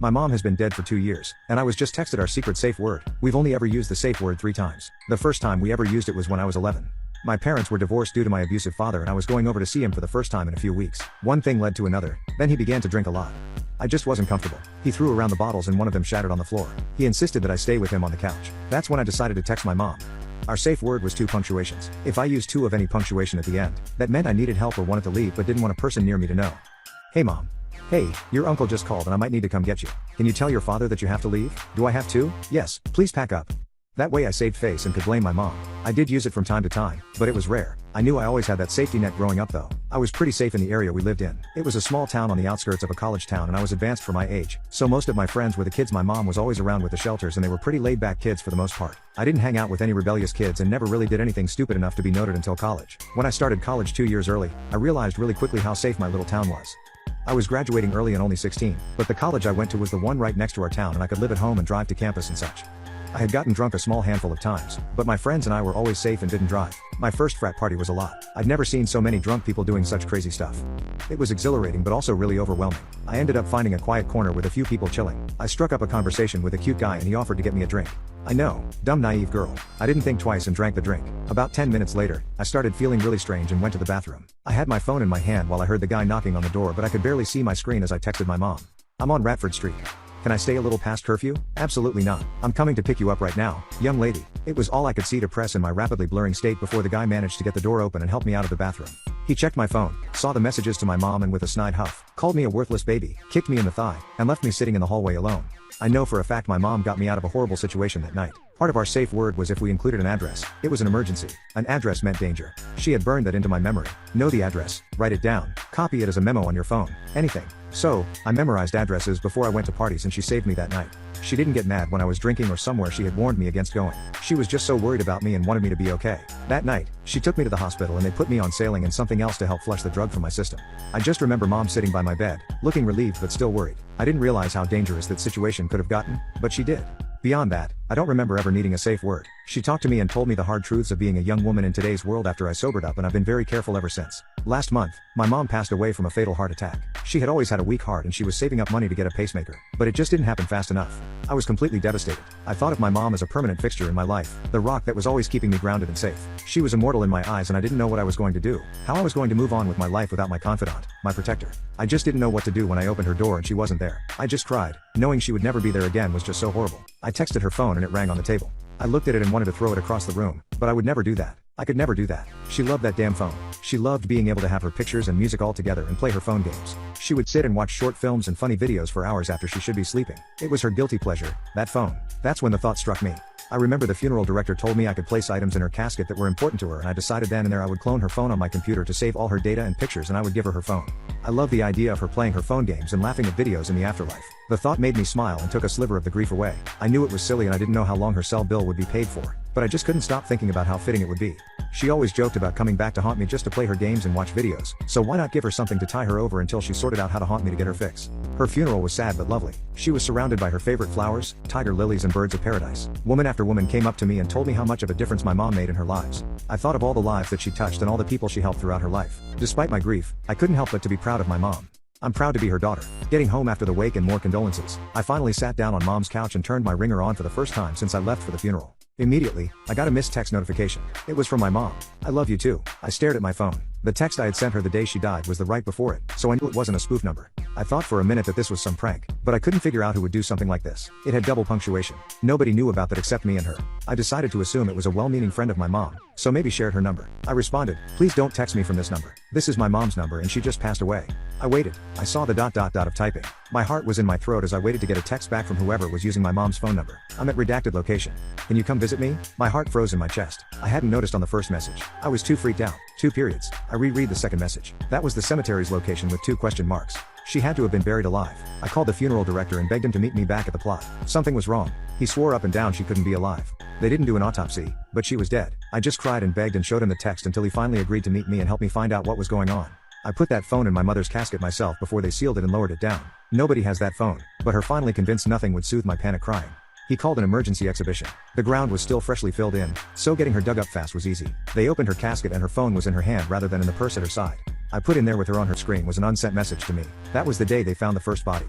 My mom has been dead for 2 years, and I was just texted our secret safe word. We've only ever used the safe word 3 times. The first time we ever used it was when I was 11. My parents were divorced due to my abusive father, and I was going over to see him for the first time in a few weeks. One thing led to another, then he began to drink a lot. I just wasn't comfortable. He threw around the bottles and one of them shattered on the floor. He insisted that I stay with him on the couch. That's when I decided to text my mom. Our safe word was 2 punctuations. If I used 2 of any punctuation at the end, that meant I needed help or wanted to leave but didn't want a person near me to know. Hey mom. Hey, your uncle just called and I might need to come get you. Can you tell your father that you have to leave? Do I have to? Yes, please pack up. That way I saved face and could blame my mom. I did use it from time to time, but it was rare. I knew I always had that safety net growing up though. I was pretty safe in the area we lived in. It was a small town on the outskirts of a college town and I was advanced for my age, so most of my friends were the kids my mom was always around with the shelters, and they were pretty laid back kids for the most part. I didn't hang out with any rebellious kids and never really did anything stupid enough to be noted until college. When I started college 2 years early, I realized really quickly how safe my little town was. I was graduating early and only 16, but the college I went to was the one right next to our town and I could live at home and drive to campus and such. I had gotten drunk a small handful of times, but my friends and I were always safe and didn't drive. My first frat party was a lot. I'd never seen so many drunk people doing such crazy stuff. It was exhilarating but also really overwhelming. I ended up finding a quiet corner with a few people chilling. I struck up a conversation with a cute guy and he offered to get me a drink. I know, dumb naive girl. I didn't think twice and drank the drink. About 10 minutes later, I started feeling really strange and went to the bathroom. I had my phone in my hand while I heard the guy knocking on the door, but I could barely see my screen as I texted my mom. I'm on Ratford Street. Can I stay a little past curfew? Absolutely not. I'm coming to pick you up right now, young lady. It was all I could see to press in my rapidly blurring state before the guy managed to get the door open and help me out of the bathroom. He checked my phone, saw the messages to my mom, and with a snide huff, called me a worthless baby, kicked me in the thigh, and left me sitting in the hallway alone. I know for a fact my mom got me out of a horrible situation that night. Part of our safe word was if we included an address. It was an emergency. An address meant danger. She had burned that into my memory. Know the address, write it down, copy it as a memo on your phone, anything. So, I memorized addresses before I went to parties and she saved me that night. She didn't get mad when I was drinking or somewhere she had warned me against going. She was just so worried about me and wanted me to be okay. That night, she took me to the hospital and they put me on saline and something else to help flush the drug from my system. I just remember mom sitting by my bed, looking relieved but still worried. I didn't realize how dangerous that situation could have gotten, but she did. Beyond that, I don't remember ever needing a safe word. She talked to me and told me the hard truths of being a young woman in today's world after I sobered up, and I've been very careful ever since. Last month, my mom passed away from a fatal heart attack. She had always had a weak heart and she was saving up money to get a pacemaker, but it just didn't happen fast enough. I was completely devastated. I thought of my mom as a permanent fixture in my life, the rock that was always keeping me grounded and safe. She was immortal in my eyes and I didn't know what I was going to do, how I was going to move on with my life without my confidant, my protector. I just didn't know what to do when I opened her door and she wasn't there. I just cried. Knowing she would never be there again was just so horrible. I texted her phone and it rang on the table. I looked at it and wanted to throw it across the room, but I would never do that. I could never do that. She loved that damn phone. She loved being able to have her pictures and music all together and play her phone games. She would sit and watch short films and funny videos for hours after she should be sleeping. It was her guilty pleasure, that phone. That's when the thought struck me. I remember the funeral director told me I could place items in her casket that were important to her, and I decided then and there I would clone her phone on my computer to save all her data and pictures, and I would give her her phone. I love the idea of her playing her phone games and laughing at videos in the afterlife. The thought made me smile and took a sliver of the grief away. I knew it was silly and I didn't know how long her cell bill would be paid for, but I just couldn't stop thinking about how fitting it would be. She always joked about coming back to haunt me just to play her games and watch videos, so why not give her something to tie her over until she sorted out how to haunt me to get her fix. Her funeral was sad but lovely. She was surrounded by her favorite flowers, tiger lilies and birds of paradise. Woman after woman came up to me and told me how much of a difference my mom made in her lives. I thought of all the lives that she touched and all the people she helped throughout her life. Despite my grief, I couldn't help but to be proud of my mom. I'm proud to be her daughter. Getting home after the wake and more condolences, I finally sat down on mom's couch and turned my ringer on for the first time since I left for the funeral. Immediately, I got a missed text notification. It was from my mom. I love you too. I stared at my phone. The text I had sent her the day she died was the right before it, so I knew it wasn't a spoof number. I thought for a minute that this was some prank, but I couldn't figure out who would do something like this. It had double punctuation. Nobody knew about that except me and her. I decided to assume it was a well-meaning friend of my mom, so maybe shared her number. I responded, please don't text me from this number. This is my mom's number and she just passed away. I waited. I saw the ... of typing. My heart was in my throat as I waited to get a text back from whoever was using my mom's phone number. I'm at redacted location. Can you come visit me? My heart froze in my chest. I hadn't noticed on the first message. I was too freaked out. 2 periods. I reread the second message. That was the cemetery's location with 2 question marks. She had to have been buried alive. I called the funeral director and begged him to meet me back at the plot. Something was wrong. He swore up and down she couldn't be alive. They didn't do an autopsy, but she was dead. I just cried and begged and showed him the text until he finally agreed to meet me and help me find out what was going on. I put that phone in my mother's casket myself before they sealed it and lowered it down. Nobody has that phone, but her finally convinced nothing would soothe my panic crying. He called an emergency exhibition. The ground was still freshly filled in, so getting her dug up fast was easy. They opened her casket and her phone was in her hand rather than in the purse at her side. I put in there with her on her screen was an unsent message to me. That was the day they found the first body.